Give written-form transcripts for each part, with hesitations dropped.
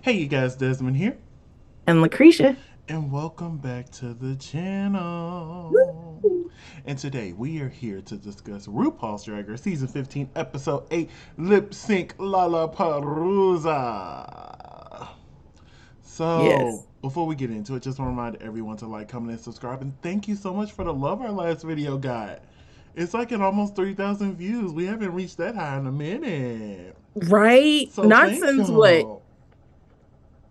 Hey, you guys, Desmond here, And LaCresha. and welcome back to the channel. And today we are here to discuss RuPaul's Drag Race Season 15, Episode 8, Lip Sync Lalaparuza. So, Yes. before we get into it, just want to remind everyone to like, comment, and subscribe. And thank you so much for the love our last video got. It's like at almost 3,000 views. We haven't reached that high in a minute. Right? So, Not thank since what? y'all.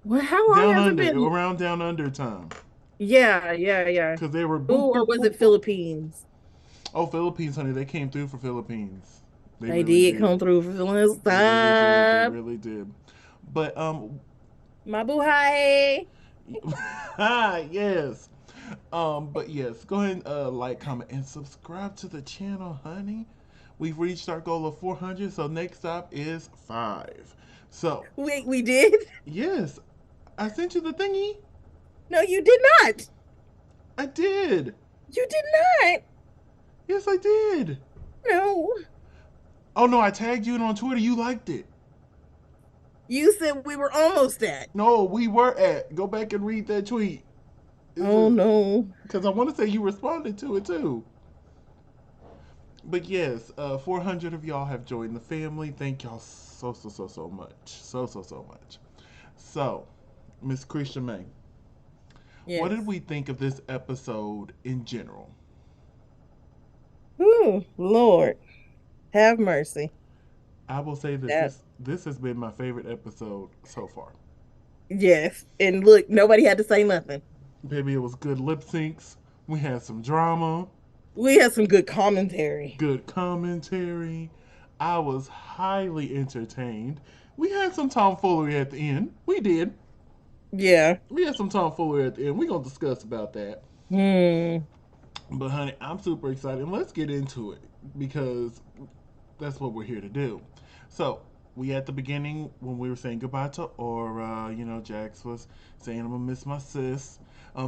Well, how long Down has it under, been? around down under time. Yeah. Because they were boop, Ooh, or boop, was boop, it boop. Philippines? Oh, Philippines, honey, they came through for Philippines. They They really did did. come through for feeling They really did. They stop. really did. But My buhay. yes. But yes, go ahead and like, comment, and subscribe to the channel, honey. We've reached our goal of 400, so next stop is 5. So, Wait, we did? yes, I sent you the thingy. No, you did not. I did. You did not. Yes, I did. No. Oh no, I tagged you in on Twitter. You liked it. You said we were almost at. No, we were at. Go back and read that tweet. Oh no. Because I want to say you responded to it too. But yes, 400 of y'all have joined the family. Thank y'all so much. So much. So, Miss Christian May, what did Yes. we think of this episode in general? Ooh, Lord, have mercy. I will say this That this has been my favorite episode so far. yes. And look, nobody had to say nothing. Baby, it was good lip syncs. We had some drama. We had some good commentary. Good commentary. I was highly entertained. We had some tomfoolery at the end. We did. Yeah. We had some tomfoolery at the end. We're going to discuss about that. Hmm. But, honey, I'm super excited. And let's get into it because that's what we're here to do. So, we at the beginning, when we were saying goodbye to Aura, Jax was saying, I'm going to miss my sis.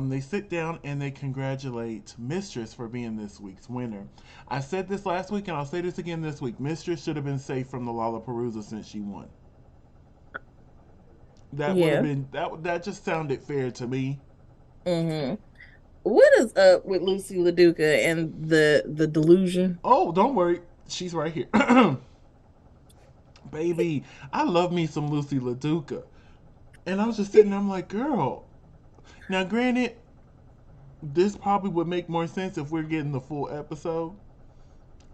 They sit down and they congratulate Mistress for being this week's winner. I said this last week and I'll say this again this week. Mistress should have been safe from the Lalaparuza since she won. That would have Yeah. been that just sounded fair to me. Hmm. What is up with Lucy LaDuca and the delusion? Oh, don't worry. She's right here. Baby, I love me some Lucy LaDuca. And I was just sitting there, I'm like, girl. Now, granted, this probably would make more sense if we're getting the full episode.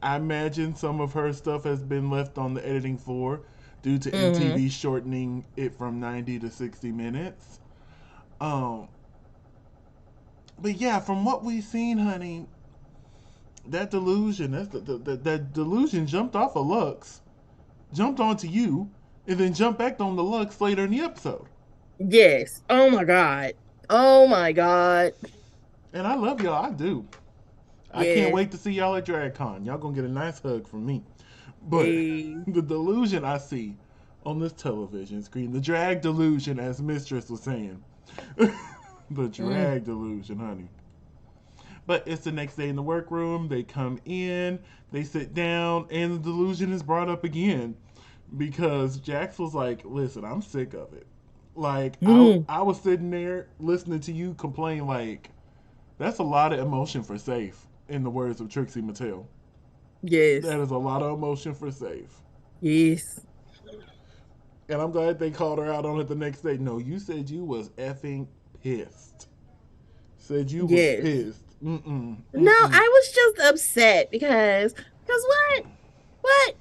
I imagine some of her stuff has been left on the editing floor due to Hmm. MTV shortening it from 90 to 60 minutes. Um, but yeah, from what we've seen, honey, that delusion, that delusion jumped off of Lux, jumped onto you, and then jumped back on the Lux later in the episode. Yes. Oh my God. Oh my God. And I love y'all, I do. I can't Yeah. wait to see y'all at DragCon. Y'all gonna get a nice hug from me. But Hey. the delusion I see on this television screen, the drag delusion, as Mistress was saying, the Mm. drag delusion, honey. But it's the next day in the workroom. They come in, they sit down, and the delusion is brought up again because Jax was like, "Listen, I'm sick of it. Like, Mm. I was sitting there listening to you complain. Like, that's a lot of emotion for safe." In the words of Trixie Mattel, that Yes. is a lot of emotion for safe. Yes. And I'm glad they called her out on it the next day. No, you said you was effing pissed. Said you was Yes. pissed. Mm-mm. No, Mm-mm. I was just upset because what? What?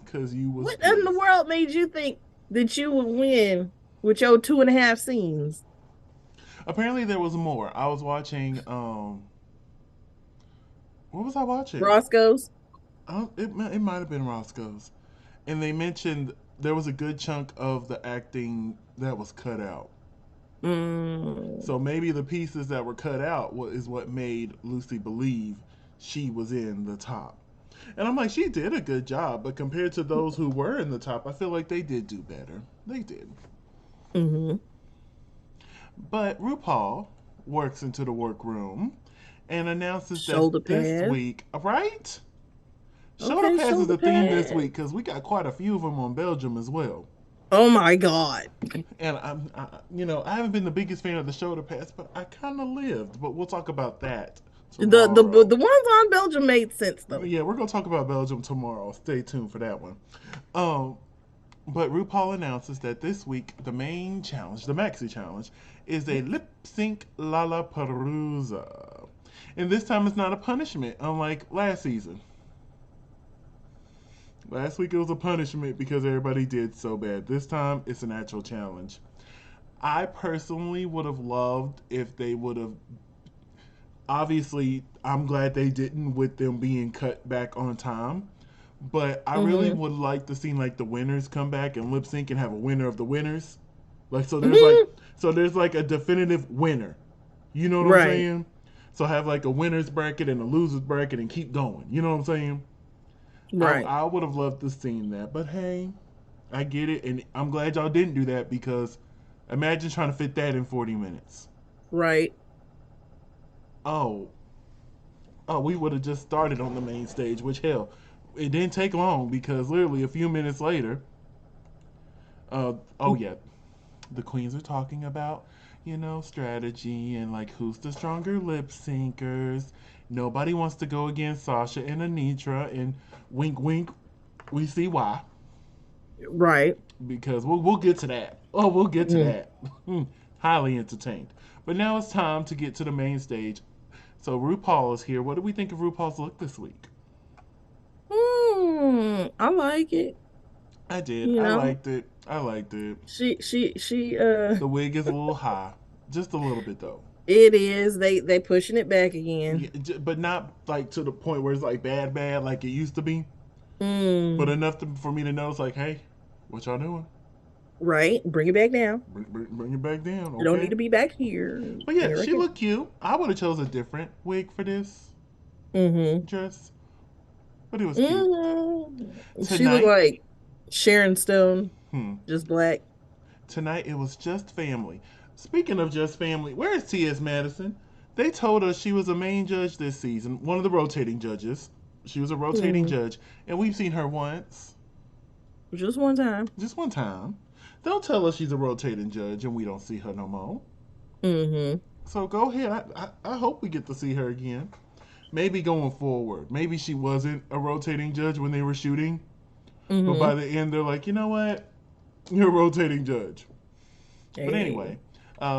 Because you was What in the pissed. world made you think that you would win with your two and a half scenes? Apparently there was more. I was watching, what was I watching? Roscoe's? It might have been Roscoe's. And they mentioned there was a good chunk of the acting that was cut out. Mm, So maybe the pieces that were cut out is what made Lucy believe she was in the top. And I'm like, she did a good job, but compared to those who were in the top, I feel like they did do better. They did. hmm. But RuPaul works into the workroom and announces that Shoulder this pad. week, right? Shoulder Okay, pads is shoulder the theme this pad. week because we got quite a few of them on Belgium as well. Oh my God. And I haven't been the biggest fan of the show the past, but I kind of lived. But we'll talk about that The tomorrow. ones on Belgium made sense though. Yeah, we're gonna talk about Belgium tomorrow. Stay tuned for that one. Um, but RuPaul announces that this week the main challenge, the Maxi Challenge, is a lip sync Lalaparuza, and this time it's not a punishment, unlike last season. Last week it was a punishment because everybody did so bad. This time it's an actual challenge. I personally would have loved if they would have. Obviously, I'm glad they didn't with them being cut back on time. But I really Hmm. would like to see like the winners come back and lip sync and have a winner of the winners. Like Hmm. so there's like a definitive winner. You know what I'm Right. saying? So have like a winners bracket and a losers bracket and keep going. You know what I'm saying? Right. I would have loved to seen that, but hey, I get it, and I'm glad y'all didn't do that because imagine trying to fit that in 40 minutes. Right. Oh, we would have just started on the main stage, which hell, it didn't take long because literally a few minutes later, oh yeah, the queens are talking about, strategy and like who's the stronger lip syncers. Nobody wants to go against Sasha and Anitra, and wink, wink, we see why. Right. Because we'll get to that. Oh, we'll get to Mm. that. Highly entertained. But now it's time to get to the main stage. So RuPaul is here. What do we think of RuPaul's look this week? I like it. I did. You I know, liked it. I liked it. she. The wig is a little high, just a little bit though. It is. They pushing it back Yeah, again. but not like to the point where it's like bad, bad like it used to be. But Mm. enough for me to notice, like, hey, what y'all doing? Right. Bring it back down. Bring it back down, You don't need okay? to be back here. But Bring yeah, it right she down. looked cute. I would have chose a different wig for this Mm-hmm. dress, but it was cute. She looked Tonight, like Sharon Stone, hmm, just black. tonight it was just family. Speaking of just family, where is T.S. Madison? They told us she was a main judge this season, one of the rotating judges. She was a rotating Mm. judge, and we've seen her once, Just one time. just one time. Don't tell us she's a rotating judge and we don't see her no more. Mm-hmm. So go ahead. I hope we get to see her again. Maybe going forward. Maybe she wasn't a rotating judge when they were shooting, but Mm-hmm. by the end they're like, you know what? You're a rotating judge. But Hey. anyway,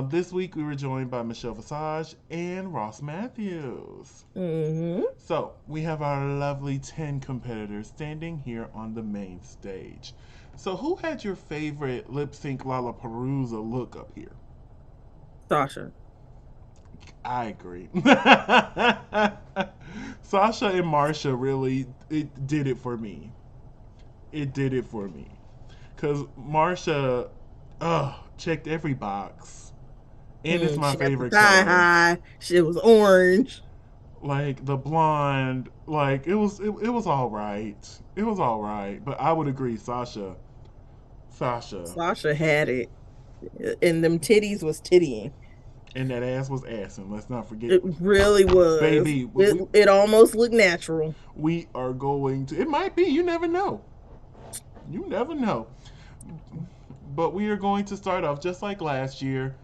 this week we were joined by Michelle Visage and Ross Matthews. Mm-hmm. So we have our lovely 10 competitors standing here on the main stage. So who had your favorite lip sync Lalaparuza look up here? Sasha. I agree. Sasha and Marsha really it did it for me. It did it for me. Cause Marsha, checked every box. And it's my She got the favorite thigh color. high. She was orange. Like the blonde, like it was all right. It was all right. But I would agree, Sasha, Sasha had it. And them titties was tittying. and that ass was assing. Let's not forget, It really was. baby. It almost looked natural. We are going to. It might be. You never know. You never know. But we are going to start off just like last year.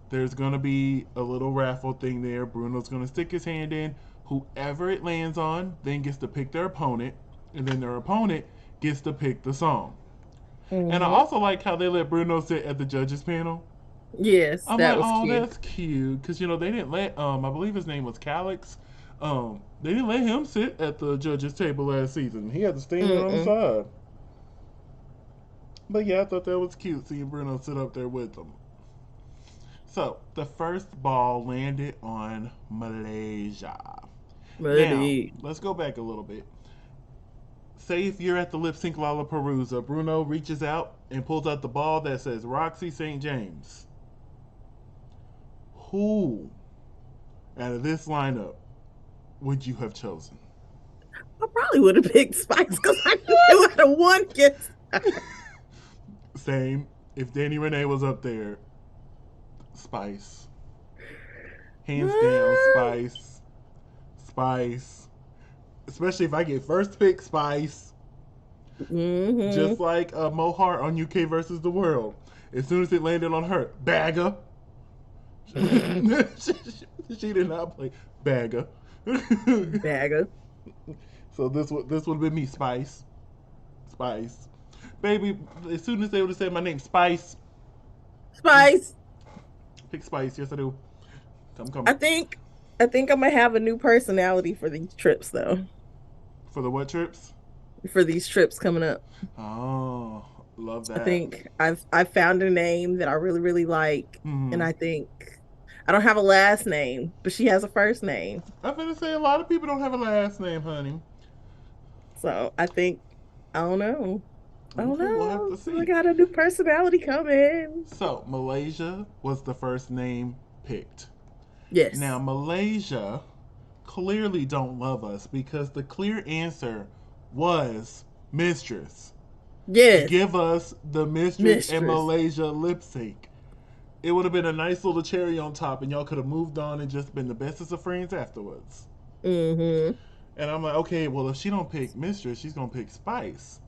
There's going to be a little raffle thing there. Bruno's going to stick his hand in. Whoever it lands on then gets to pick their opponent, and then their opponent gets to pick the song. And I Hmm. also like how they let Bruno sit at the judges panel. Yes, I'm that like, was oh, cute. that's cute, because they didn't let I believe his name was Calix. They didn't let him sit at the judges table last season. He had to stand there on the Mm-mm. side. But yeah, I thought that was cute seeing Bruno sit up there with them. So the first ball landed on Malaysia. Now, Maybe. let's go back a little bit. Say if you're at the lip sync Lalaparuza, Bruno reaches out and pulls out the ball that says Roxy St. James. Who out of this lineup would you have chosen? I probably would have picked Spice because I knew how to one kiss. Same. If Danny Renee was up there, Spice. Hands down, Spice. Spice. Especially if I get first pick, Spice. Mm-hmm. Just like Mohart on UK versus the World. As soon as it landed on her, bagger. She did not play bagger. Bagger. So this would have been me, Spice. Spice. Baby, as soon as they would have said my name, Spice, Spice. pick Spice. Yes, I do. I'm I coming. think I think I'm gonna have a new personality for these trips though. For the what trips? For these trips coming up. Oh, love I that. think I've found a name that I really, really like. And Hmm. I think I don't have a last name, but she has a first name. I'm gonna say a lot of people don't have a last name, honey. So I think I don't know. I don't Okay, we'll have know. to I see. got a new personality coming. So, Malaysia was the first name picked. Now, Yes. Malaysia clearly don't love us because the clear answer was mistress. Yes. Give us the mistress and Mistress. Malaysia lip sync. It would have been a nice little cherry on top, and y'all could have moved on and just been the bestest of friends afterwards. Mm-hmm. And I'm like, okay, well, if she don't pick mistress, she's gonna pick Spice,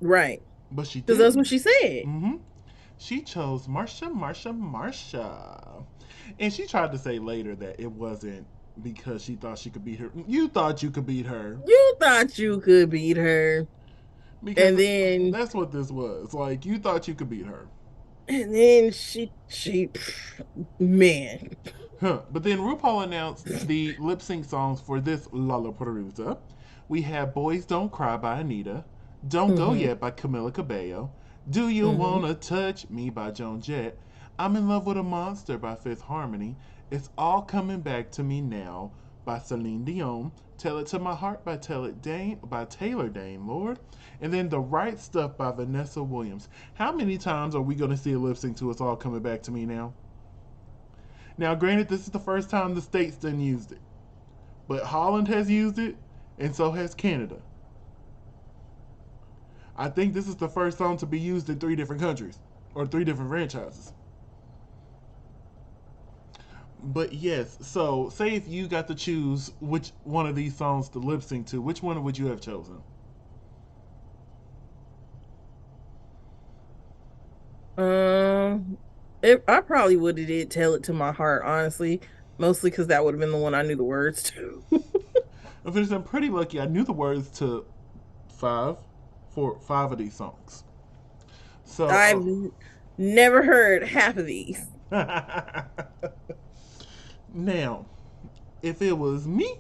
Right. but she Because that's what didn't. she said. Mm-hmm. She chose Marsha. And she tried to say later that it wasn't because she thought she could beat her. You thought you could beat her. You thought you could beat her. Because And then that's what this was. Like, you thought you could beat her. she man. Huh. But then RuPaul announced the lip sync songs for this Lalaparuza. We have Boys Don't Cry by Anitra, Don't Go Mm-hmm. Yet by Camila Cabello, Do You Mm-hmm. Wanna Touch Me by Joan Jett, I'm in Love with a Monster by Fifth Harmony, It's All Coming Back to Me Now by Celine Dion, Tell It to My Heart by Taylor Dane, Lord, and then The Right Stuff by Vanessa Williams. How many times are we going to see a lip sync to It's All Coming Back to Me Now? Now, granted, this is the first time the States done used it, but Holland has used it, and so has Canada. I think this is the first song to be used in three different countries or three different franchises. But yes, so say if you got to choose which one of these songs to lip sync to, which one would you have chosen? Um, I probably would have did tell it to my heart, honestly, mostly because that would have been the one I knew the words to. I'm pretty lucky. I knew the words to five, five of these songs. I've So, never heard half of these, now, if it was me,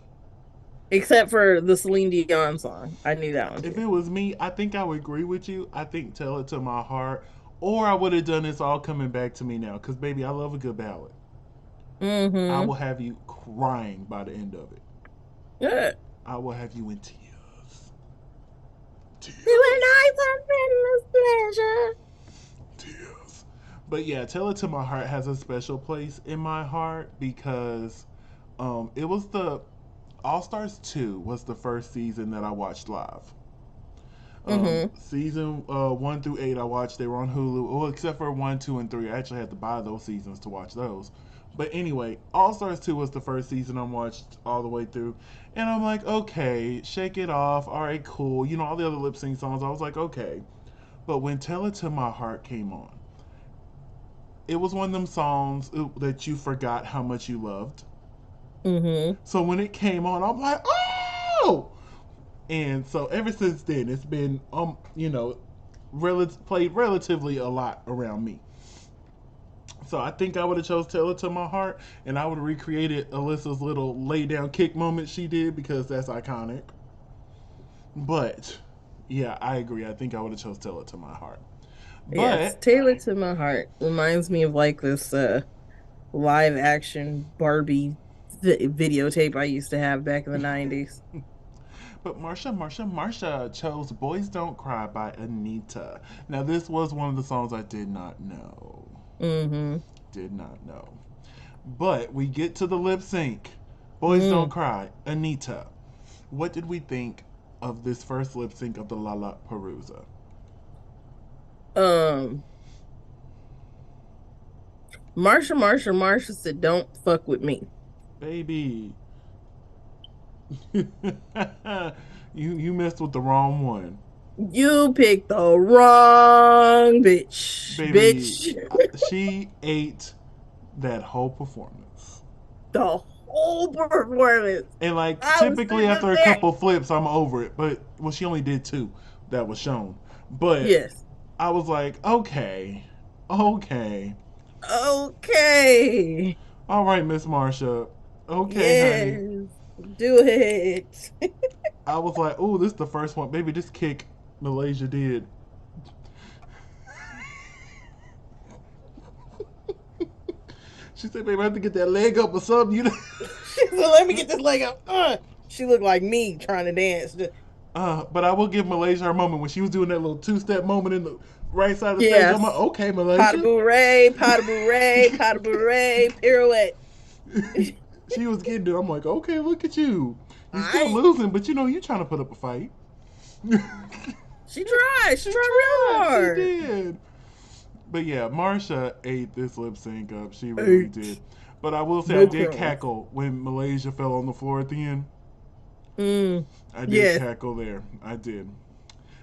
except for the Celine Dion song. I knew that one If too. it was me, I think I would agree with you. I think Tell It to My Heart. Or I would have done It's All Coming Back to Me Now. Because, baby, I love a good ballad. I Mm-hmm. will have you crying by the end of it. Yeah. I will have you in tears. You and Tears. I were endless Tears. But yeah, Tell It to My Heart has a special place in my heart because it was the All Stars 2 was the first season that I watched live. pleasure. Season 1 through 8, I watched. They were on Hulu. Well, except for 1, 2, and 3, I actually had to buy those seasons to watch those. But anyway, All Stars 2 was the first season I watched all the way through, and I'm like, okay, Shake It Off. All right, cool. You know all the other lip sync songs. I was like, okay. But when Tell It to My Heart came on, it was one of them songs that you forgot how much you loved. Mm-hmm. So when it came on, I'm like, oh! And so ever since then, it's been played relatively a lot around me. So I think I would have chose "Tell It to My Heart," and I would have recreated Alyssa's little lay down kick moment she did because that's iconic. But yeah, I agree. I think I would have chose "Tell It to My Heart." Yes, But Taylor to My Heart reminds me of like this live action Barbie videotape I used to have back in the 90s. Marsha chose "Boys Don't Cry" by Anitra. Now this was one of the songs I did not know. Mm-hmm. Did not know. But we get to the lip sync. Boys Don't Mm. Cry, Anitra. What did we think of this first lip sync of the Lalaparuza? Um, Marsha said, "Don't fuck with me." Baby. you messed with the wrong one. You picked the wrong bitch. Baby, Bitch. she ate that whole performance. The whole performance. And like I was typically sitting up after a there. couple flips, I'm over it. But well, she only did two that was shown. But Yes. I was like, okay, okay, Okay. all right, Miss Marsha, okay, honey. Yes. Do it. I was like, oh, this is the first one, baby. This kick Malaysia did. She said, baby, I have to get that leg up or something. You know? She said, let me get this leg up. She looked like me trying to dance. But I will give Malaysia her moment when she was doing that little two-step moment in the right side of the stage. I'm like, Yes. okay, Pas de Malaysia. bourrée, pas de bourrée, pas de bourrée, pirouette. She was getting it. I'm like, okay, look at you. You still I losing, but you know you trying to put up a fight. She tried. She She tried real tried. She hard. did. But yeah, Marsha ate this lip sync up. She really did. Eight. But I will say, I No did crumbs. cackle when Malaysia fell on the floor at the end. Mm. I did Yes. cackle there. I did.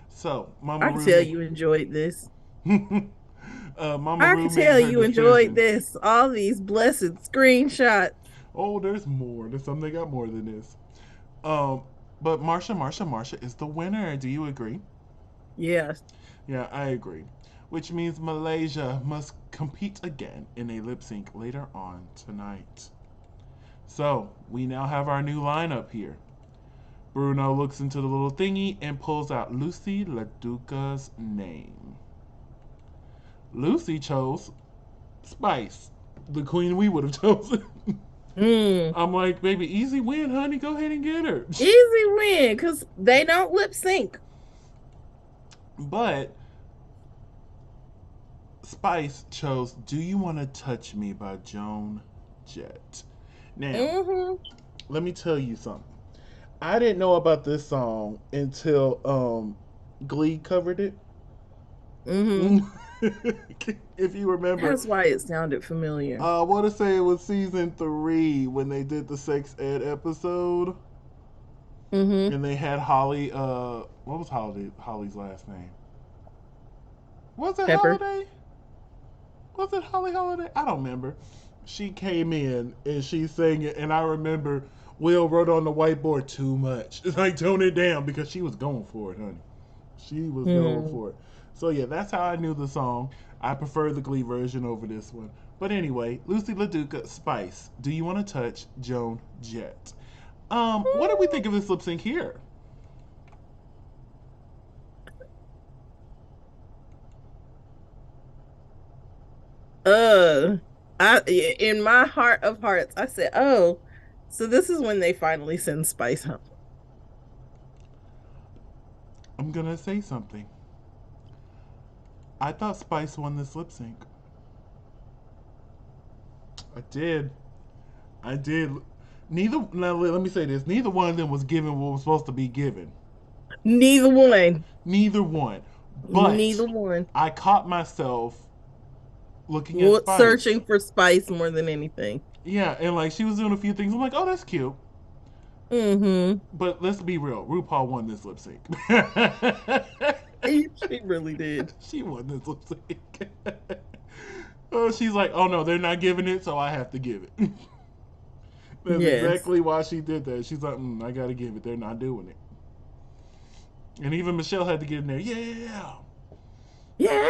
So, Mama I can tell Rue, you enjoyed this. Mama I Rue can made tell her you enjoyed decision. this. All these blessed screenshots. Oh, there's more. There's something they got more than this. Um, but Marsha is the winner. Do you agree? Yes. Yeah, I agree. Which means Malaysia must compete again in a lip sync later on tonight. So, we now have our new lineup here. Bruno looks into the little thingy and pulls out Lucy LaDuca's name. Lucy chose Spice, the queen we would have chosen. Mm. I'm like, baby, easy win, honey. Go ahead and get her. Easy win because they don't lip sync. But Spice chose Do You Want to Touch Me by Joan Jett. Now, Mm-hmm. let me tell you something. I didn't know about this song until Glee covered it. Mm-hmm. If you remember, That's why it sounded familiar. I want to say it was season 3 when they did the sex ed episode, Mm-hmm. and they had Holly. What was Holly's last name? Was it Pepper. Holiday? Was it Holly Holiday? I don't remember. She came in and she sang it, and I remember Will wrote on the whiteboard too much. Like, tone it down because she was going for it, honey. She was going Mm. for it. So, yeah, that's how I knew the song. I prefer the Glee version over this one. But anyway, Lucy LaDuca, Spice. Do You Want to Touch Joan Jett? What do we think of this lip sync here? Uh, I in my heart of hearts, I said, "Oh, so this is when they finally send Spice home." I'm gonna say something. I thought Spice won this lip sync. I did. I did. Neither. Now let me say this. Neither one of them was given what was supposed to be given. Neither one. Neither one. But Neither one. I caught myself looking at Spice. Searching for Spice more than anything. Yeah, and like she was doing a few things. I'm like, oh, that's cute. Mm-hmm. But let's be real. RuPaul won this lip sync. She really did. She won this lip sync. Oh, she's like, oh no, they're not giving it, so I have to give it. That's Yes. exactly why she did that. She's like, I gotta give it. They're not doing it. And even Michelle had to get in there. Yeah. Yeah.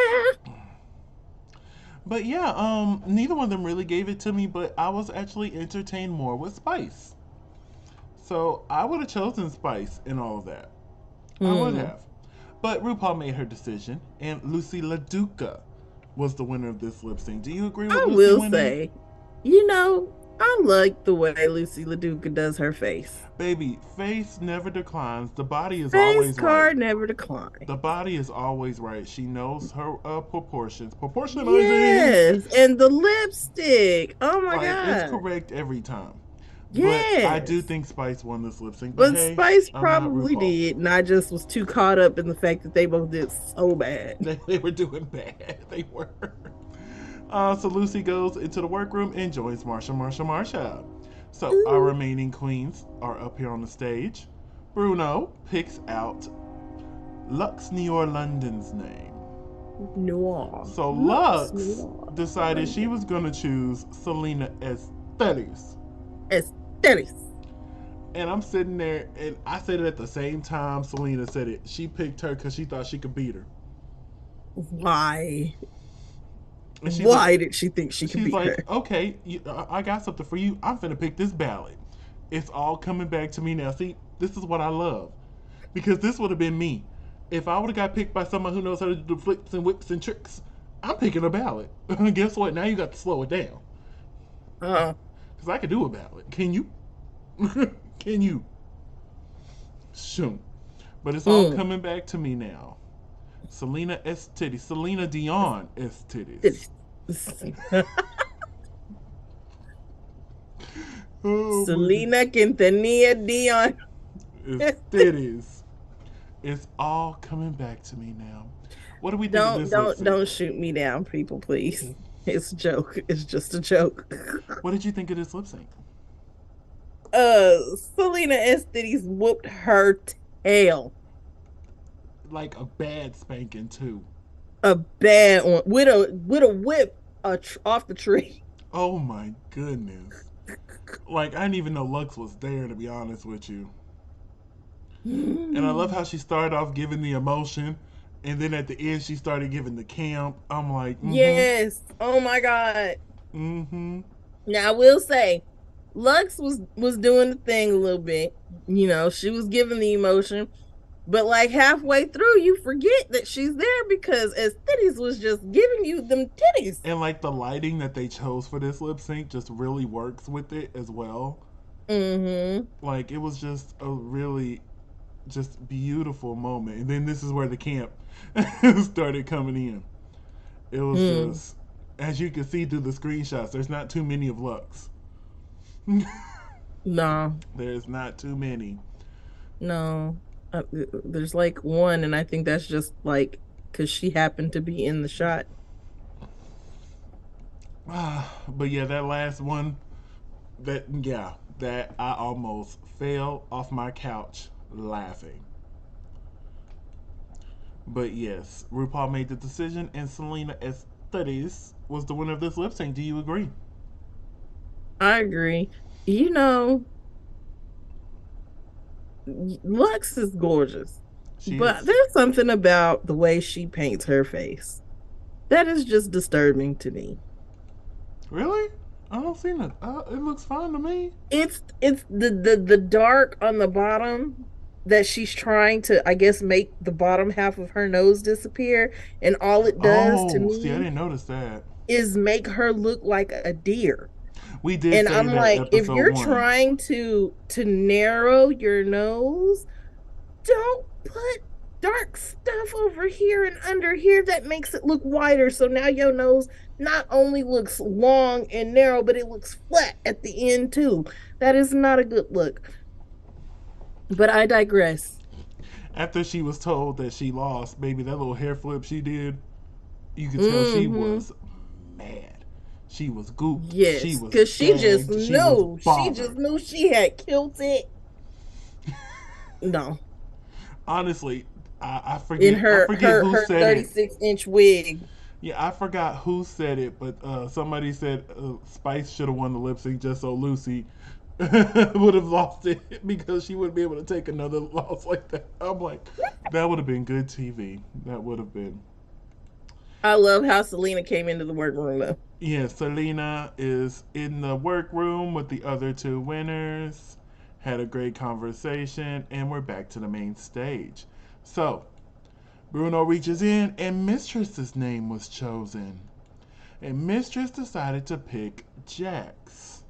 But yeah, neither one of them really gave it to me, but I was actually entertained more with Spice. So I would have chosen Spice in all of that. I would Hmm. have. But RuPaul made her decision, and Lucy LaDuca was the winner of this lip sync. Do you agree with I Lucy will winning? say, I like the way Lucy LaDuca does her face. Baby, face never declines. The body is Face always right. card never declined. The body is always right. She knows her proportions. Proportionizing. Yes, and the lipstick. Oh my Like, it's god. correct every time. But I do Yes. think Spice won this lip sync. But But hey, Spice I'm not probably RuPaul. did, and I just was too caught up in the fact that they both did so bad. They were doing bad. They were. So Lucy goes into the workroom and joins Marsha. So our Ooh. remaining queens are up here on the stage. Bruno picks out Lux New London's name. Noir. So Lux Lux Noir. decided she was going to choose Selena Estes. Aesthetics. And I'm sitting there, and I said it at the same time Selena said it. She picked her because she thought she could beat her. Why? And she's like, Why did she think she could beat her? okay, I got something for you. I'm finna pick this ballot. It's all coming back to me now. See, this is what I love. Because this would have been me. If I would have got picked by someone who knows how to do flips and whips and tricks, I'm picking a ballot. Guess what? Now you got to slow it down. Uh, Because I can do a ballot. Can you? Can you? Shoot. But it's all mm. coming back to me now. Selena S. Titties. Selena Dion S. Titties. Oh my God. Selena Quintanilla Dion. It's titties. It's all coming back to me now. What do we think of Don't this lip don't sync? don't shoot me down, people, please. It's a joke. It's just a joke. What did you think of this lip sync? Selena Estes whooped her tail. Like a bad spanking too. A bad one with a whip off the tree. Oh my goodness. Like I didn't even know Lux was there to be honest with you. And I love how she started off giving the emotion, and then at the end she started giving the camp. I'm like, Yes. Oh my God. mm-hmm. Now I will say, Lux was doing the thing a little bit. She was giving the emotion, but like halfway through, you forget that she's there because Aesthetics was just giving you them titties. And like the lighting that they chose for this lip sync just really works with it as well. Mm-hmm. Like it was just a really just beautiful moment. And then this is where the camp started coming in. It was Mm. just, as you can see through the screenshots, there's not too many of Lux. No, There's not too many. no. There's like one, and I think that's just like because she happened to be in the shot. But yeah, that last one, that I almost fell off my couch laughing. But yes, RuPaul made the decision, and Selena Estes was the winner of this lip sync. Do you agree? I agree. You know, Lux is gorgeous, She but is. there's something about the way she paints her face that is just disturbing to me. Really? I don't see it. It looks fine to me. It's the dark on the bottom that she's trying to, I guess, make the bottom half of her nose disappear, and all it does to Oh, see, I me didn't notice that. is make her look like a deer. We did And say I'm that like, if episode you're one. trying to narrow your nose, don't put dark stuff over here and under here that makes it look wider. So now your nose not only looks long and narrow, but it looks flat at the end too. That is not a good look. But I digress. After she was told that she lost, baby, that little hair flip she did, you could tell she Mm-hmm. was mad. She was gooped. She Yes, was because she just gagged. She was knew. She just bothered. knew she had killed it. No, Honestly, I in forget. I her forget her who her said it. 36-inch wig. Yeah, I forgot who said it, but somebody said Spice should have won the lip sync just so Lucy would have lost it because she wouldn't be able to take another loss like that. I'm like, that would have been good TV. That would have been. I love how Selena came into the workroom though. Yeah, Selena is in the workroom with the other two winners. Had a great conversation, and we're back to the main stage. So, Bruno reaches in, and Mistress's name was chosen. And Mistress decided to pick Jax.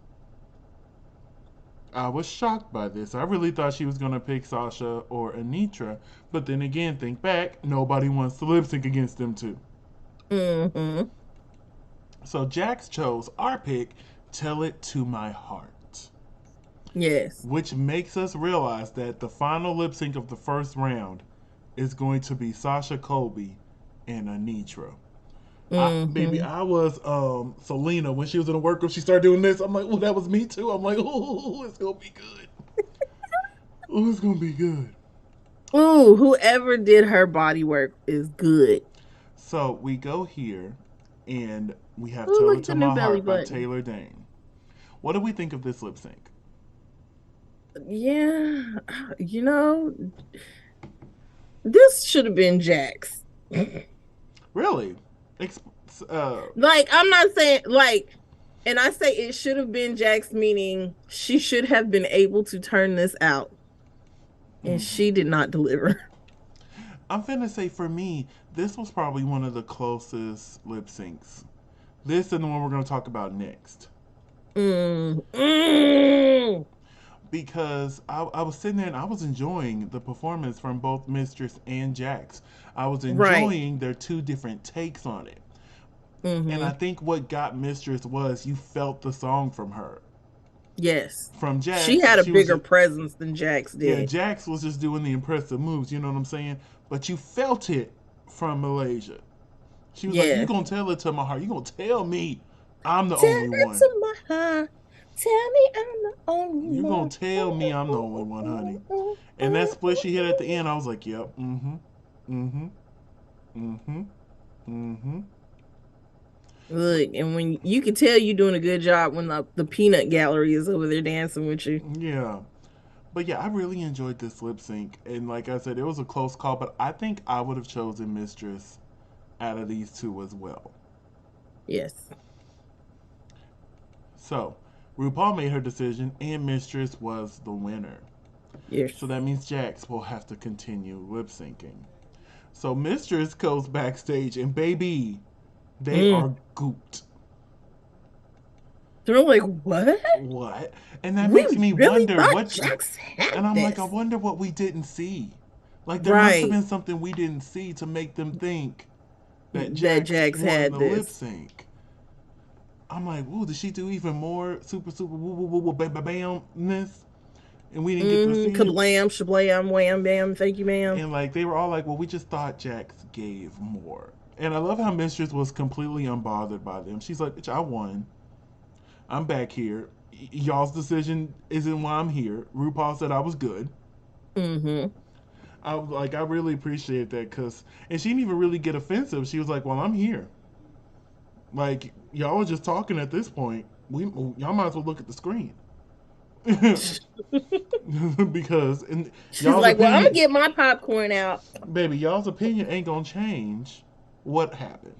I was shocked by this. I really thought she was going to pick Sasha or Anitra. But then again, think back, nobody wants to lip sync against them two. Mm-hmm. So Jax chose our pick, Tell It to My Heart. Yes. Which makes us realize that the final lip sync of the first round is going to be Sasha Colby and Anitra. Baby, Mm-hmm. I was Selena when she was in the workroom. She started doing this. I'm like, oh, that was me too. I'm like, oh, it's gonna be good. Oh, it's gonna be good. Ooh, whoever did her body work is good. So we go here, and we have Ooh, "Tell look It at to the new My belly Heart" by button. Taylor Dane. What do we think of this lip sync? Yeah, you know, this should have been Jax. Really? Ex- Like, I'm not saying like, and I say it should have been Jax, meaning she should have been able to turn this out, and mhm. she did not deliver. I'm finna say for me, this was probably one of the closest lip syncs. This and the one we're gonna talk about next. Mm, mm. Because I was sitting there and I was enjoying the performance from both Mistress and Jax. I was Right. enjoying their two different takes on it. And I Mm-hmm. think what got Mistress was you felt the song from her. Yes. From She Jax, had a she was bigger just, presence than Jax yeah, did. Jax was just doing the impressive moves, you know what I'm saying? But you felt it from Malaysia. She was like, "You Yes. gonna tell it to my heart. You gonna tell me I'm the Tell only it one. to my heart. Tell me I'm the only You gonna one. tell me I'm the only one, honey." And that split she hit at the end, I was like, "Yep, mm-hmm, mm-hmm, mm-hmm, mm-hmm." Look, and when you can tell you're doing a good job when the peanut gallery is over there dancing with you. Yeah. But yeah, I really enjoyed this lip sync. And like I said, it was a close call, but I think I would have chosen Mistress out of these two as well. Yes. So, RuPaul made her decision, and Mistress was the winner. Yes. So that means Jax will have to continue lip syncing. So Mistress goes backstage, and baby, they Mm. are gooped. They're like, what? What? And that makes We me really wonder thought what. Jax had And I'm like, I this. wonder what we didn't see. Like there must have Right. been something we didn't see to make them think that That Jax Jax won had the lip this. sync. I'm like, ooh, did she do even more super woo woo woo woo bam bam bam ness? And we didn't get to Mm-hmm. see it. Kablam, shablam, wham, bam. Thank you, ma'am. And like they were all like, well, we just thought Jax gave more. And I love how Mistress was completely unbothered by them. She's like, bitch, I won. I'm back here. Y'all's decision isn't why I'm here. RuPaul said I was good. Mm-hmm. I really appreciate that because, and she didn't even really get offensive. She was like, well, I'm here. Like y'all are just talking at this point. Y'all might as well look at the screen. Because in She's y'all's like, well, I'm gonna opinion, get my popcorn out. baby, y'all's opinion ain't gonna change what happened.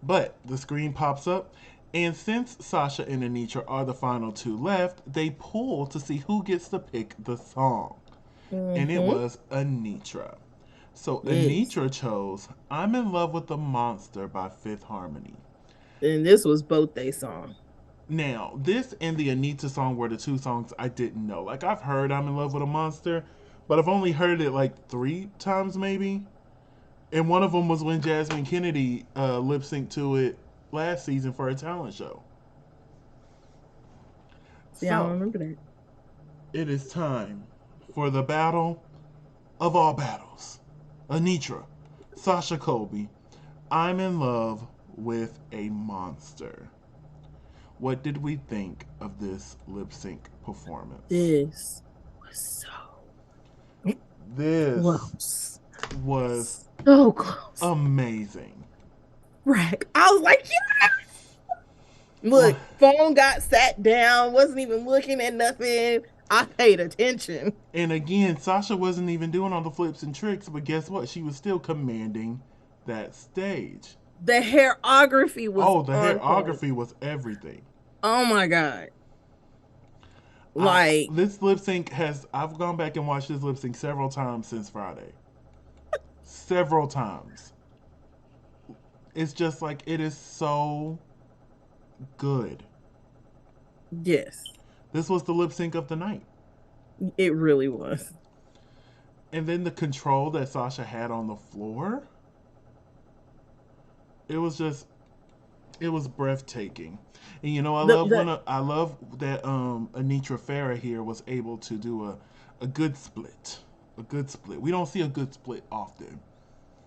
But the screen pops up, and since Sasha and Anitra are the final two left, they pull to see who gets to pick the song. And it Mm-hmm. was Anitra. So Yes. Anitra chose "I'm in Love with the Monster" by Fifth Harmony. And this was both they song. Now, this and the Anita song were the two songs I didn't know. Like I've heard "I'm in Love with a Monster," but I've only heard it like 3 times maybe. And one of them was when Jasmine Kennedy lip synced to it last season for a talent show. See, I don't So remember that. it is time for the battle of all battles. Anitra, Sasha Colby, "I'm in Love with a Monster." What did we think of this lip sync performance? This was so This close. was So close. amazing. Right. I was like, yeah. Like, Look, phone got sat down, wasn't even looking at nothing. I paid attention. and again, Sasha wasn't even doing all the flips and tricks, but guess what? She was still commanding that stage. The hairography was Oh, the on point. choreography was everything. Oh my God. Like, This lip sync has I've gone back and watched this lip sync several times since Friday. Several times. It's just like it is so good. yes, This was the lip sync of the night. it really was. And then the control that Sasha had on the floor, it was just it was breathtaking. And you know, The I love that Anitra Farah here was able to do a good split. A good split. We don't see a good split often.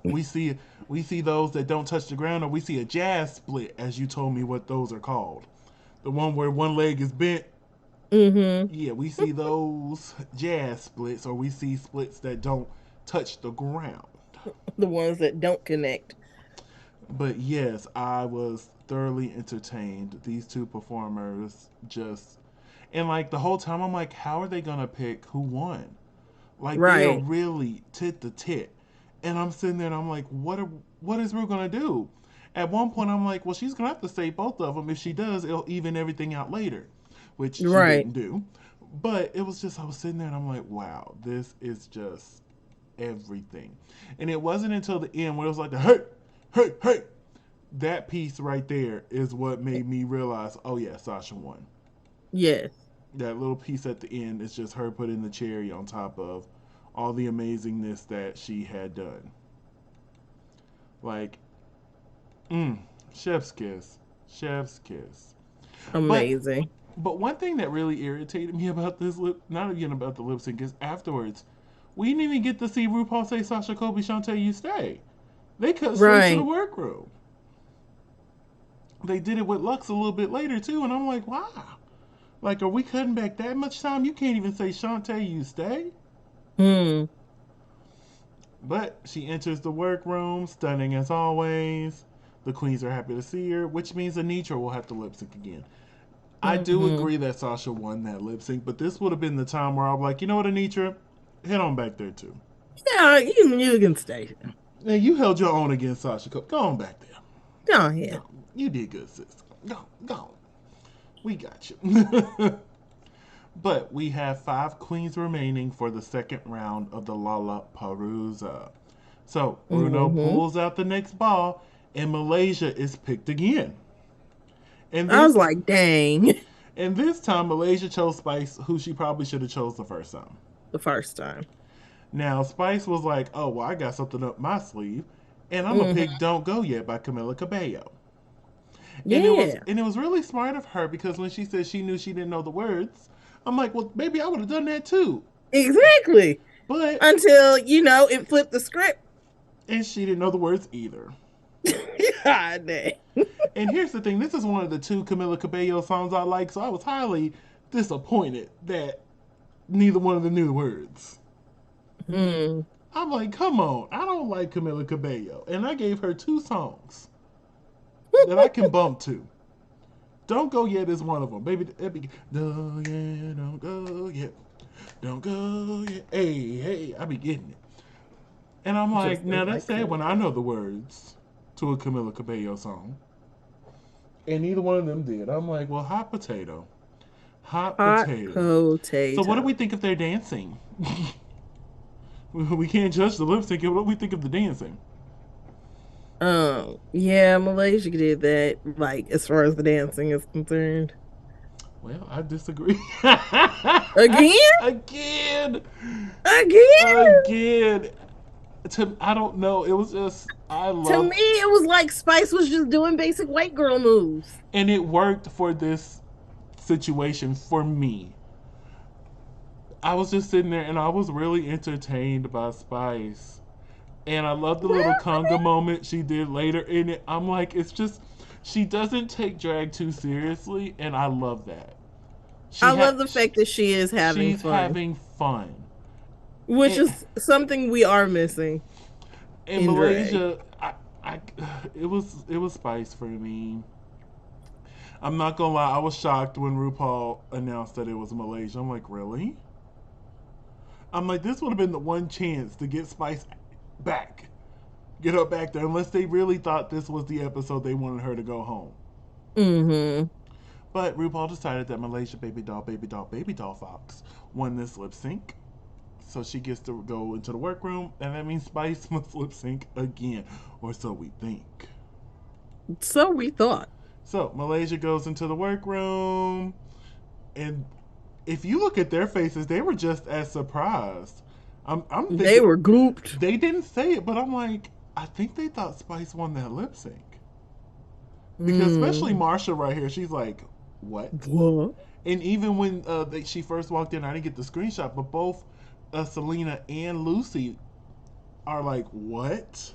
We see we see those that don't touch the ground, or we see a jazz split, as you told me what those are called. The one where one leg is bent Mm-hmm. Yeah, we see those jazz splits, or we see splits that don't touch the ground. The ones that don't connect. But yes, I was thoroughly entertained. These two performers just, and like the whole time I'm like, how are they gonna pick who won? Like they are Right. really tit to tit. And I'm sitting there and I'm like, what is Rue gonna do? At one point I'm like, well, she's gonna have to save both of them. If she does, it'll even everything out later, which she Right. didn't do. But it was just, I was sitting there and I'm like, wow, this is just everything. And it wasn't until the end where it was like the hey, hey, hey, that piece right there is what made me realize, oh yeah, Sasha won. Yes. That little piece at the end is just her putting the cherry on top of all the amazingness that she had done. Like, mm, chef's kiss, chef's kiss. But Amazing. one thing that really irritated me about this not even about the lip sync, is afterwards, we didn't even get to see RuPaul say Sasha Kobe Shantae you stay. They cut straight to the Right. workroom. They did it with Lux a little bit later too, and I'm like, wow. Like, are we cutting back that much time? You can't even say Shantae you stay. Hmm. But she enters the workroom, stunning as always. The queens are happy to see her, which means Anitra will have to lip sync again. I do Mm-hmm. agree that Sasha won that lip sync, but this would have been the time where I'm like, you know what, Anitra? Head on back there too. Yeah, you can stay. Now, you held your own against Sasha. Go on back there. Go ahead. Go. You did good, sis. Go, go. We got you. But we have 5 queens remaining for the second round of the Lalaparuza. So Bruno Mm-hmm. pulls out the next ball, and Malaysia is picked again. And I was this like, dang, and this time Malaysia chose Spice, who she probably should have chose the first time. the first time. Now Spice was like, "Oh well, I got something up my sleeve, and I'm gonna pick Mm-hmm. "Don't Go Yet" by Camila Cabello." Yeah, And it was really smart of her, because when she said she knew she didn't know the words, I'm like, well, maybe I would have done that too. exactly. But Until, it flipped the script. and she didn't know the words either. God dang. And here's the thing: this is one of the 2 Camila Cabello songs I like, so I was highly disappointed that neither one of them knew the words. Hmm. I'm like, come on, I don't like Camila Cabello, and I gave her 2 songs that I can bump to. Don't Go Yet is one of them. Baby, no, yeah, don't go yet. Don't go yet. Hey, hey, I be getting it. And I'm like, Just now that's like sad when I know the words to a Camila Cabello song. And neither one of them did. I'm like, well, hot potato. Hot hot potato. So what do we potato. think of their dancing? We can't judge the lip sync. What do we think of the dancing? Yeah, Malaysia did that, like, as far as the dancing is concerned. Well, I disagree. Again? Again. Again? Again. I don't know. It was just, I To me, love, it was like Spice was just doing basic white girl moves. and it worked for this situation for me. I was just sitting there and I was really entertained by Spice. And I love the little conga moment she did later in it. I'm like, it's just, she doesn't take drag too seriously, and I love that. I love the fact that she is having She's fun, having fun. which And, is something we are missing in in drag. Malaysia, I, it was Spice for me. I'm not gonna lie, I was shocked when RuPaul announced that it was Malaysia. I'm like, really? I'm like, this would have been the one chance to get Spice back, get her back there, unless they really thought this was the episode they wanted her to go home. Mm-hmm. But RuPaul decided that Malaysia Baby Doll, Baby Doll, Baby Doll Fox won this lip sync. So she gets to go into the workroom, and that means Spice must lip sync again, or so we think. So we thought. So Malaysia goes into the workroom, and if you look at their faces, they were just as surprised. I'm They thinking were gooped. they didn't say it, but I'm like, I think they thought Spice won that lip sync, because especially Mm. Marsha right here, she's like, what? What? And even when she first walked in, I didn't get the screenshot, but both Selena and Lucy are like, what?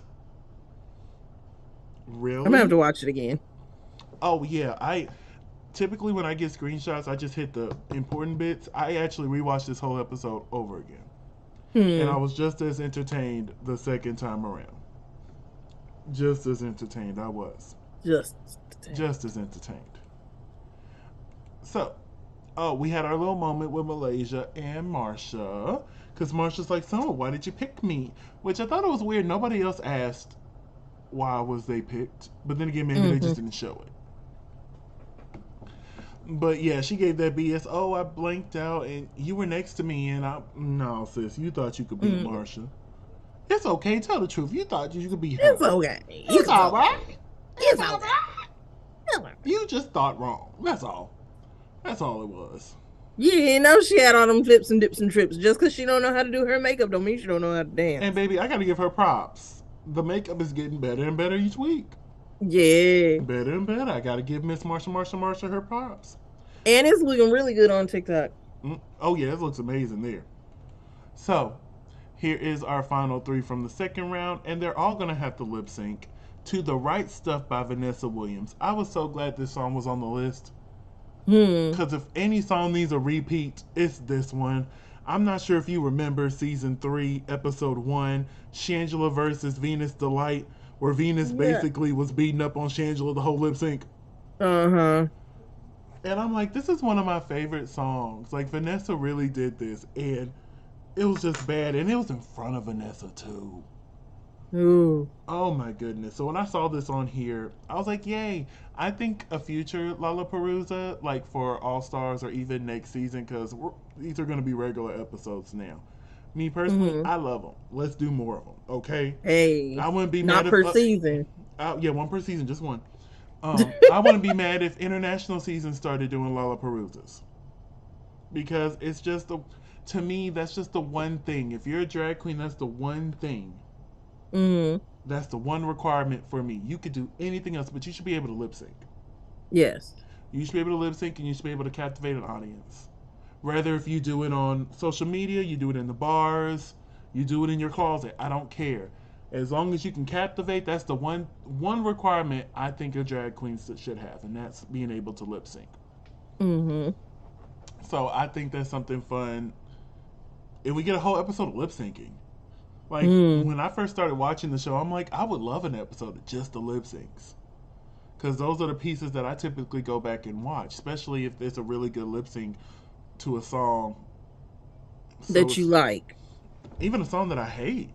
I'm gonna have Really? to watch it again. Oh yeah, I typically when I get screenshots, I just hit the important bits. I actually rewatched this whole episode over again. And I Hmm. was just as entertained the second time around. Just as entertained I was. Just Just as entertained. So, oh, we had our little moment with Malaysia and Marsha. Because Marsha's like, Summer, why did you pick me? Which I thought it was weird. Nobody else asked why was they picked. But then again, maybe they just hmm didn't show it. But yeah, she gave that BS. Oh, I blanked out and you were next to me and I. No, sis, you thought you could beat hmm Marsha. It's okay, tell the truth. You thought you could beat her. It's okay. It's It's alright. okay. It's It's okay. alright. It's okay. You just thought wrong. That's all. That's all it was. Yeah, you know she had all them flips and dips and trips. Just because she don't know how to do her makeup don't mean she don't know how to And dance. baby, I gotta give her props. The makeup is getting better and better each week. Yeah. Better and better. I gotta give Miss Marsha her props. And it's looking really good on TikTok. Oh yeah, it looks amazing there. So, here is our final three from the second round, and they're all gonna have to lip sync to The Right Stuff by Vanessa Williams. I was so glad this song was on the list. Hmm. Because if any song needs a repeat, it's this one. I'm not sure if you remember season 3, episode 1, Shangela versus Venus Delight, where Venus Yeah. basically was beating up on Shangela the whole lip sync. Uh-huh. And I'm like, this is one of my favorite songs. Like, Vanessa really did this, and it was just bad. And it was in front of Vanessa, too. Ooh. Oh my goodness. So when I saw this on here, I was like, yay. I think a future Lalaparuza, like for All Stars or even next season, because these are going to be regular episodes now. Me personally, hmm I love them. Let's do more of them, okay? Hey, I wouldn't be mad not if, per season. yeah, one per season, just one. I wouldn't be mad if international season started doing Lalaparuzas. Because it's just the, to me, that's just the one thing. If you're a drag queen, that's the one thing. hmm That's the one requirement for me. You could do anything else, but you should be able to lip sync. Yes. You should be able to lip sync and you should be able to captivate an audience. Whether if you do it on social media, you do it in the bars, you do it in your closet, I don't care. As long as you can captivate, that's the one requirement I think a drag queen should have, and that's being able to lip sync. hmm So I think that's something fun. And we get a whole episode of lip syncing. Like Mm. when I first started watching the show, I'm like, I would love an episode of just the lip syncs. Because those are the pieces that I typically go back and watch, especially if there's a really good lip sync to a song. So That you it's like. even a song that I hate.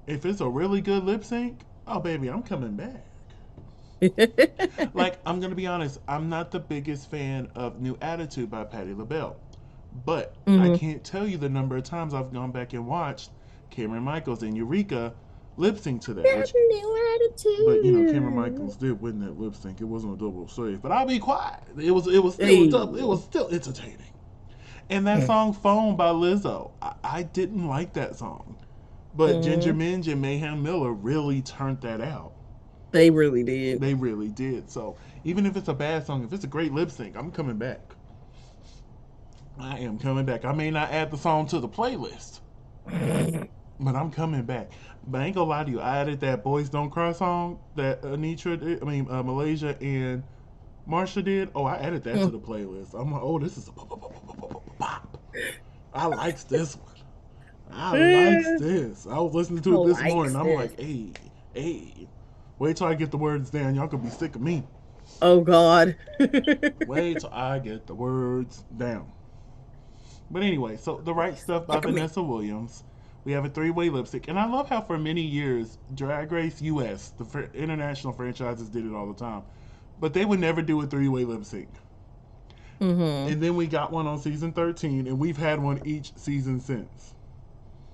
If it's a really good lip sync, oh baby, I'm coming back. Like I'm gonna be honest, I'm not the biggest fan of New Attitude by Patti LaBelle, but I hmm can't tell you the number of times I've gone back and watched Cameron Michaels and Eureka lip sync to that. That Which, new but you know, Cameron Michaels attitude. did win that lip sync. It wasn't a double save, but I'll be quiet. It was still a Hey. double. It was still entertaining. And that song "Phone" by Lizzo, I didn't like that song, but Ginger hmm Minj and Mayhem Miller really turned that out. They really did. They really did. So even if it's a bad song, if it's a great lip sync, I'm coming back. I am coming back. I may not add the song to the playlist, but I'm coming back. But I ain't gonna lie to you. I added that "Boys Don't Cry" song that Anitra did. I mean, Malaysia and Marsha did. Oh, I added that to the playlist. I'm like, oh, this is a pop. I likes this one. I likes I this. I was listening to it this morning. likes I'm this. like, hey. Wait till I get the words down. Y'all could be sick of me. Oh God. Wait till I get the words down. But anyway, so The Right Stuff by Sick of me. Vanessa Williams. We have a three-way lip sync. And I love how for many years, Drag Race US, the international franchises did it all the time. But they would never do a three-way lip sync. hmm And then we got one on season 13, and we've had one each season since.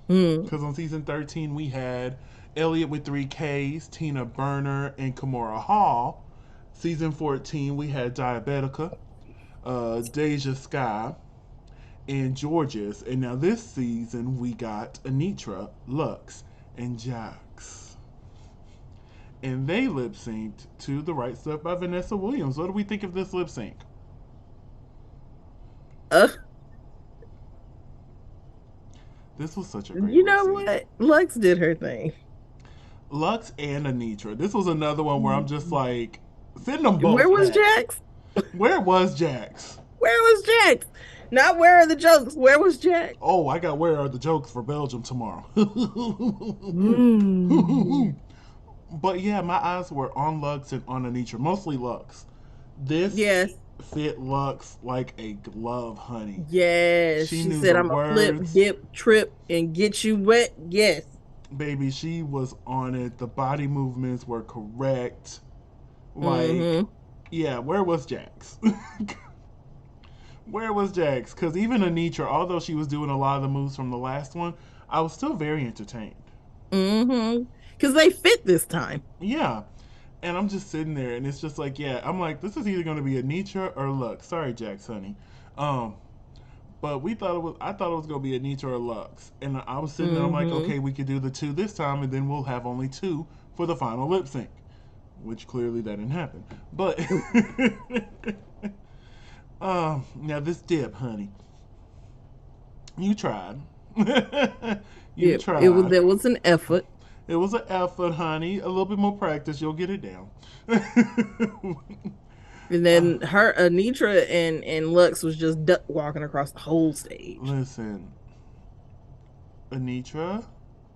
Mm. Because on season 13, we had Elliot with 3Ks, Tina Burner, and Kimora Hall. Season 14, we had Diabetica, Deja Sky, and Georges. And now this season, we got Anitra, Lux, and Jax. And they lip synced to The Right Stuff by Vanessa Williams. What do we think of this lip sync? Uh, This was such a great you lip know sync. what? Lux did her thing. Lux and Anitra. This was another one where I'm just like, send them Where both was back. Jax? Where was Jax? Where was Jax? Not where are the jokes? Where was Jax? Oh, I got where are the jokes for Belgium tomorrow. Mm. But yeah, my eyes were on Lux and on Anitra, mostly Lux. This Yes. fit Lux like a glove, honey. Yes. She She knew said, the I'm a flip, words. dip, trip, and get you wet. Yes. Baby, she was on it. The body movements were correct. Like, Mm-hmm. yeah, where was Jax? Where was Jax? Because even Anitra, although she was doing a lot of the moves from the last one, I was still very entertained. Mm-hmm. Because they fit this time. Yeah. And I'm just sitting there, and it's just like, yeah, I'm like, this is either going to be Anitra or Lux. Sorry, Jax, honey. Um, but I thought it was going to be Anitra or Lux. And I was sitting there, I'm like, Mm-hmm. okay, we could do the two this time, and then we'll have only two for the final lip sync. Which clearly that didn't happen. But, now this dip, honey, you tried. You It was tried. there was an effort. It was an effort, honey. A little bit more practice, you'll get it down. And uh, then her Anitra and Lux was just duck walking across the whole stage. Listen, Anitra,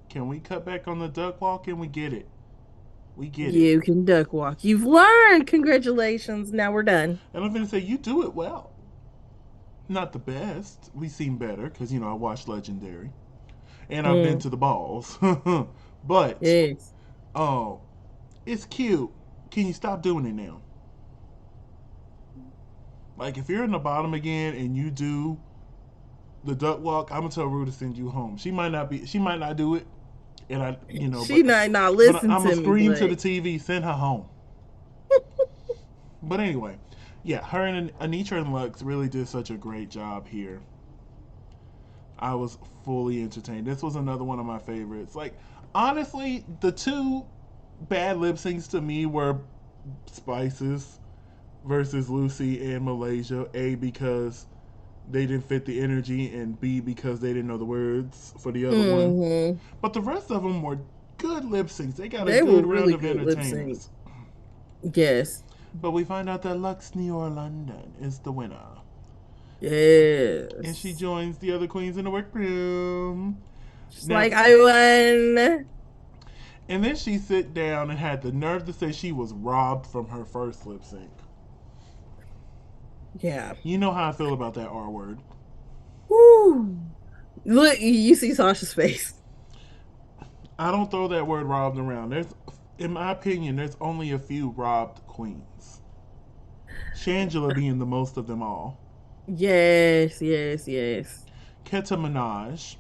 can we cut back on the duck walk? And we get it. We get it. You can duck walk. You've learned. Congratulations. Now we're done. And I'm going to say, you do it well. Not the best. We seem better because, I watched Legendary. And I've been Mm, to the balls. But, yes. oh, it's cute. Can you stop doing it now? Like, if you're in the bottom again and you do the duck walk, I'm gonna tell Rue to send you home. She might not do it, and She might not but listen I'm gonna to me, scream to but the TV, send her home. But anyway, yeah, her and Anitra and Lux really did such a great job here. I was fully entertained. This was another one of my favorites. Like, honestly, the two bad lip syncs to me were Spices versus Lucy and Malaysia. A, because they didn't fit the energy, and B, because they didn't know the words for the other one. hmm But the rest of them were good lip syncs. They got a they were good round really of good lip sync. entertainers. Yes. But we find out that Lux New London is the winner. And she Yes. joins the other queens in the workroom. Just Now, like I won. and then she sit down and had the nerve to say she was robbed from her first lip sync. Yeah. You know how I feel about that R word. Woo. Look, you see Sasha's face. I don't throw that word robbed around. In my opinion, there's only a few robbed queens. Shangela being the most of them all. Yes, yes, yes. Keta Minaj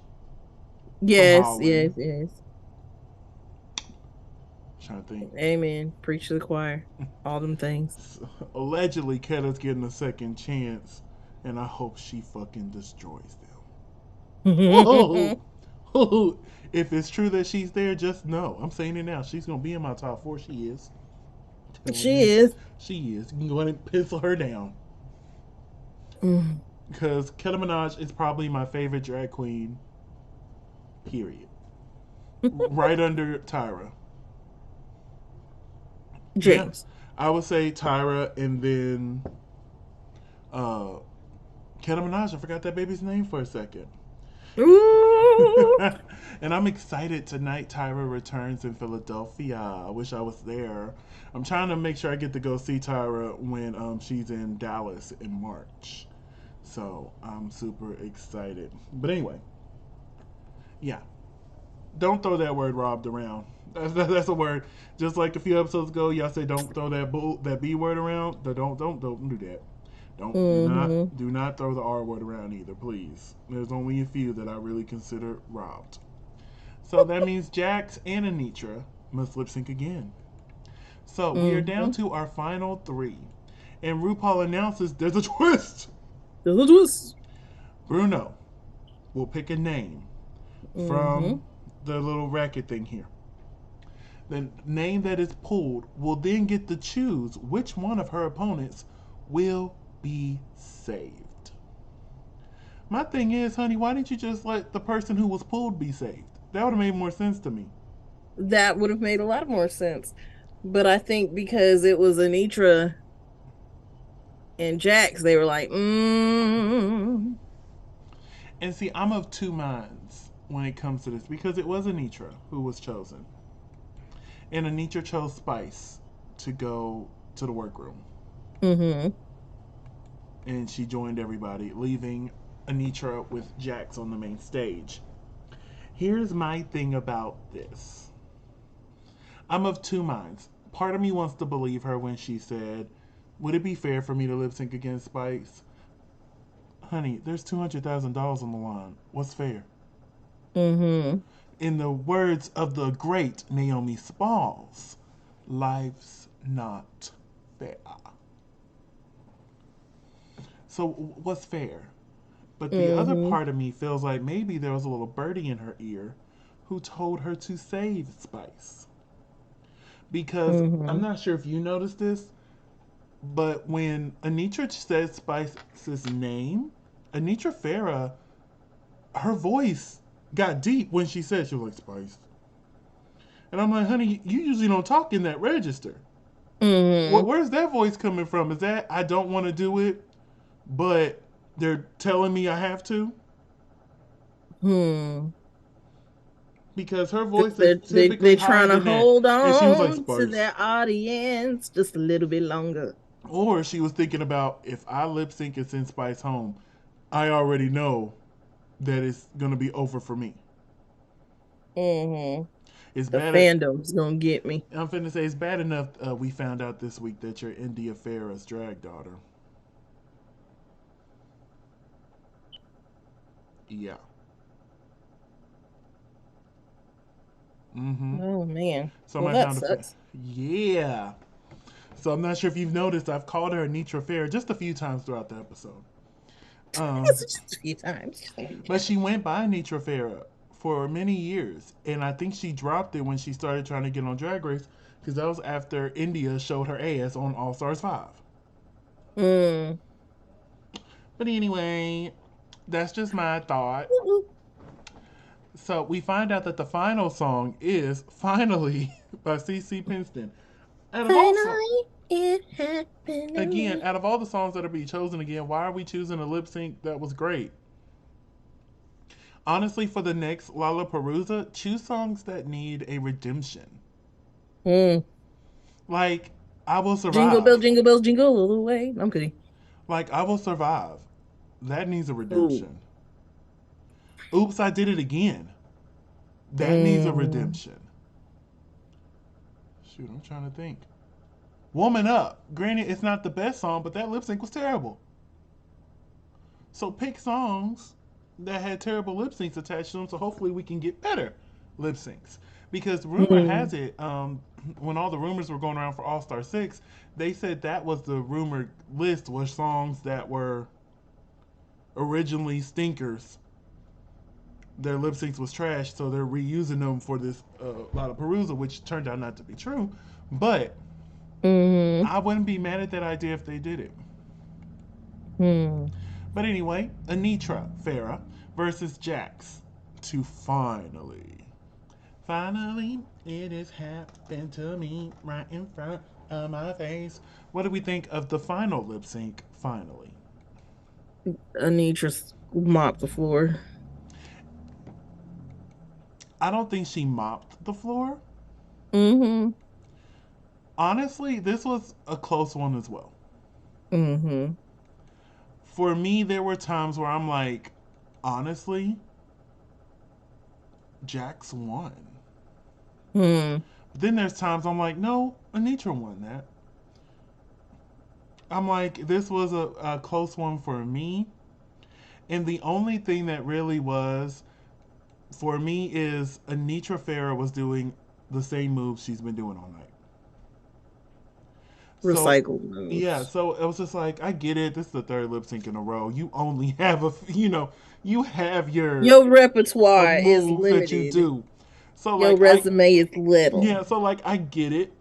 from Yes, Holland. yes, yes. I'm trying to think. Amen. Preach to the choir. All them things. Allegedly, Keta's getting a second chance, and I hope she fucking destroys them. Whoa! If it's true that she's there, just know. I'm saying it now. She's gonna be in my top four. She is. I'm telling She you, is. she is. You can go ahead and pencil her down. Mm. Because Keta Minaj is probably my favorite drag queen. Period. Right under Tyra. Yeah, James. I would say Tyra, and then uh, Keta Minaj. I forgot that baby's name for a second. Ooh. And I'm excited tonight. Tyra returns in Philadelphia. I wish I was there. I'm trying to make sure I get to go see Tyra when she's in Dallas in March. So I'm super excited. But anyway, yeah. Don't throw that word robbed around. That's a word. Just like a few episodes ago, y'all say don't throw that B word around. Don't do that. Don't Mm-hmm. do not throw the R word around either, please. There's only a few that I really consider robbed. So that means Jax and Anitra must lip sync again. So we are down Mm-hmm. to our final three. And RuPaul announces there's a twist. There's a twist. Bruno will pick a name Mm-hmm. from the little racket thing here. The name that is pulled will then get to choose which one of her opponents will be saved. My thing is, honey, why didn't you just let the person who was pulled be saved? That would have made more sense to me. That would have made a lot more sense. But I think because it was Anitra And Jax, they were like, mm. And see, I'm of two minds when it comes to this because it was Anitra who was chosen. And Anitra chose Spice to go to the workroom. Mm-hmm. And she joined everybody, leaving Anitra with Jax on the main stage. Here's my thing about this. I'm of two minds. Part of me wants to believe her when she said, would it be fair for me to lip sync against Spice? Honey, there's $200,000 on the line. What's fair? Mm-hmm. In the words of the great Naomi Smalls, life's not fair. So, what's fair? But the other Mm-hmm. part of me feels like maybe there was a little birdie in her ear who told her to save Spice. Because I'm Mm-hmm. not sure if you noticed this, but when Anitra said Spice's name, Anitra Farah, her voice got deep when she said she was like Spice. And I'm like, honey, you usually don't talk in that register. Mm-hmm. Where's that voice coming from? Is that I don't want to do it, but they're telling me I have to? Hmm. Because her Because voice is they're typically higher trying to than that. hold And she was like, on to Spice. their audience just a little bit longer. Or she was thinking about if I lip sync and send Spice home, I already know that it's going to be over for me. Mm-hmm. It's The bad. fandom's gonna get me. I'm finna say it's bad enough we found out this week that you're India Farah's drag daughter. Yeah. Mm-hmm. Oh man. So Well, my that sound effect. sucks. Yeah. So I'm not sure if you've noticed, I've called her Anitra Farah just a few times throughout the episode. Um, It's just a few times. but she went by Anitra Farah for many years, and I think she dropped it when she started trying to get on Drag Race because that was after India showed her ass on All Stars 5. Mm. But anyway, that's just my thought. So we find out that the final song is Finally by CC Pinston. Out of all Finally, it happened to again, me. out of all the songs that are being chosen again, why are we choosing a lip sync that was great? Honestly, for the next Lalaparuza, choose songs that need a redemption. Mm. Like, I will survive. Jingle bells, jingle all the way. I'm kidding. Like, I will survive. That needs a Ooh. redemption. Oops, I did it again. That needs a Mm. redemption. Shoot, I'm trying to think. Woman Up. Granted, it's not the best song, but that lip sync was terrible. So pick songs that had terrible lip syncs attached to them, so hopefully we can get better lip syncs. Because rumor Mm. has it, when all the rumors were going around for All Star 6, they said that was the rumored list was songs that were originally stinkers. Their lip syncs was trash, so they're reusing them for this Lollapalooza, which turned out not to be true. But Mm. I wouldn't be mad at that idea if they did it. Mm. But anyway, Anitra Farah versus Jax to finally, it has happened to me right in front of my face. What do we think of the final lip sync? Finally, Anitra mopped the floor. I don't think she mopped the floor. Mm-hmm. Honestly, this was a close one as well. Mm-hmm. For me, there were times where I'm like, honestly, Jax won. Mm. But then there's times I'm like, no, Anitra won that. I'm like, this was a close one for me. And the only thing that really was for me is Anitra Farah was doing the same moves she's been doing all night. So Recycled yeah, moves. so it was just like I get it. This is the third lip sync in a row. You only have you have your Your repertoire is moves that you limited. do. So Your like I resume is little. yeah, so like I get it.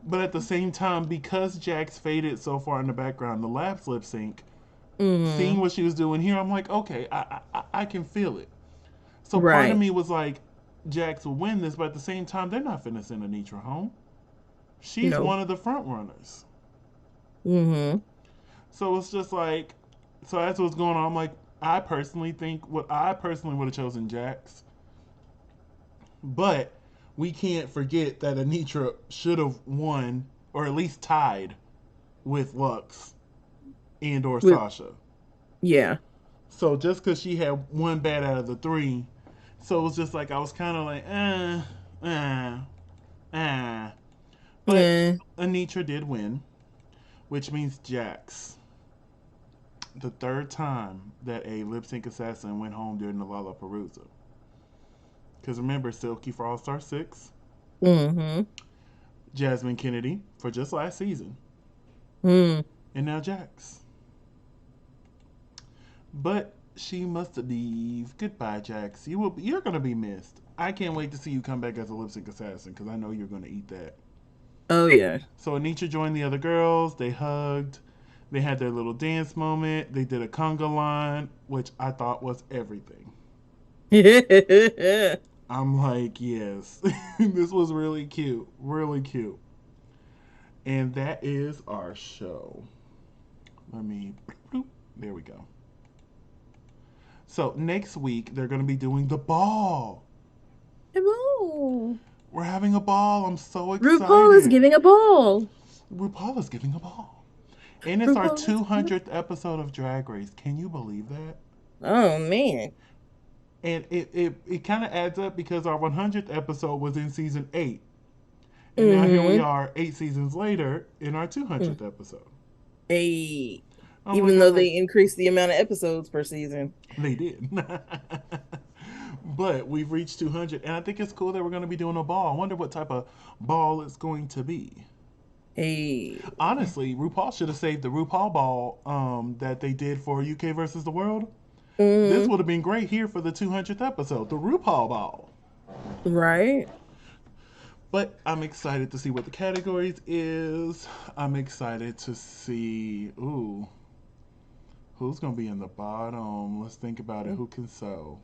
But at the same time, because Jax faded so far in the background, the labs lip sync, seeing Mm. what she was doing here, I'm like, okay, I can feel it. So part of Right. me was like, Jax will win this, but at the same time, they're not finna send Anitra home. She's No. one of the front runners. Mm-hmm. So it's just like, so as what's going on, I'm like, I personally think what I personally would have chosen Jax, but we can't forget that Anitra should have won or at least tied with Lux and or With Sasha. yeah. So just because she had one bad out of the three, so it was just like I was kind of like, eh, eh. But Yeah. Anitra did win, which means Jax, the third time that a lip sync assassin went home during the Lalaparuza. Because remember, Silky for All Star 6, Mm-hmm. Jasmine Kennedy for just last season, Mm. and now Jax. But she must leave. Goodbye, Jax. You're gonna be missed. I can't wait to see you come back as a lip sync assassin because I know you're gonna eat that. Oh yeah. So Anitra joined the other girls. They hugged. They had their little dance moment. They did a conga line, which I thought was everything. I'm like, yes, this was really cute, really cute. And that is our show. Let me, there we go. So next week they're going to be doing the ball. Hello. We're having a ball. I'm so RuPaul is excited. giving a ball. RuPaul is giving a ball. And it's our RuPaul is giving 200th episode of Drag Race. Can you believe that? Oh man. And it kind of adds up because our 100th episode was in season 8. And now here we Mm-hmm. are 8 seasons later in our 200th episode. Hey. I'm like, Even I'm though like, they increased the amount of episodes per season. they did. But we've reached 200. And I think it's cool that we're going to be doing a ball. I wonder what type of ball it's going to be. Hey. Honestly, RuPaul should have saved the RuPaul ball that they did for UK versus the World. This Mm, would have been great here for the 200th episode, the RuPaul ball. right. But I'm excited to see what the categories is. I'm excited to see, ooh, who's going to be in the bottom. Let's think about it. Who can sew?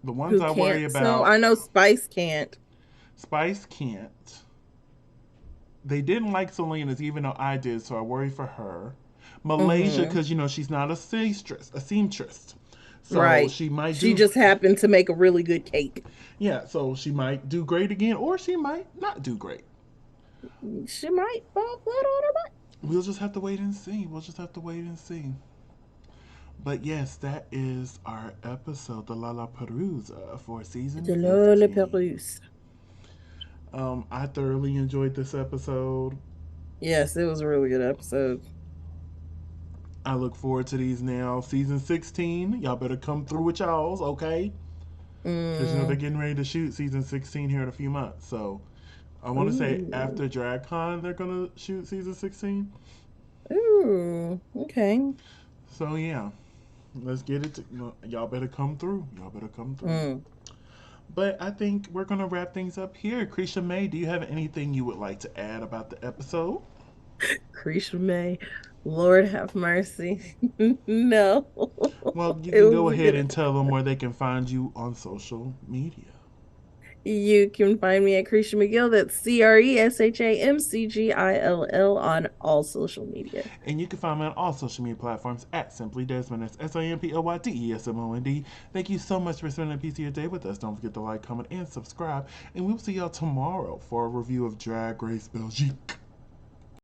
The ones Who I can't worry sew? about, I know Spice can't. Spice can't. They didn't like Selena's, even though I did, so I worry for her. Malaysia, Mm-hmm. because she's not a seamstress, so Right. she might She do. just happened to make a really good cake. Yeah, so she might do great again, or she might not do great. She might fall flat on her butt. We'll just have to wait and see. We'll just have to wait and see. But yes, that is our episode, the Lalaparuza for season The 15. Lalaparuza. I thoroughly enjoyed this episode. Yes, it was a really good episode. I look forward to these now. Season 16, y'all better come through with y'all's, okay? Because they're Mm. getting ready to shoot season 16 here in a few months. So I want to say Ooh. after DragCon, they're going to shoot season 16. Ooh. Okay. So yeah, let's get it. Y'all better come through. Y'all better come through. Mm. But I think we're going to wrap things up here. Krisha May, do you have anything you would like to add about the episode? Creature May. Lord have mercy. No. Well, you It can go was a ahead good and tell them episode. where they can find you on social media. You can find me at Creature McGill. That's CRESHAMCGILL on all social media. And you can find me on all social media platforms at Simply Desmond. That's SIMPLYDESMOND. Thank you so much for spending a piece of your day with us. Don't forget to like, comment, and subscribe. And we'll see y'all tomorrow for a review of Drag Race Belgique.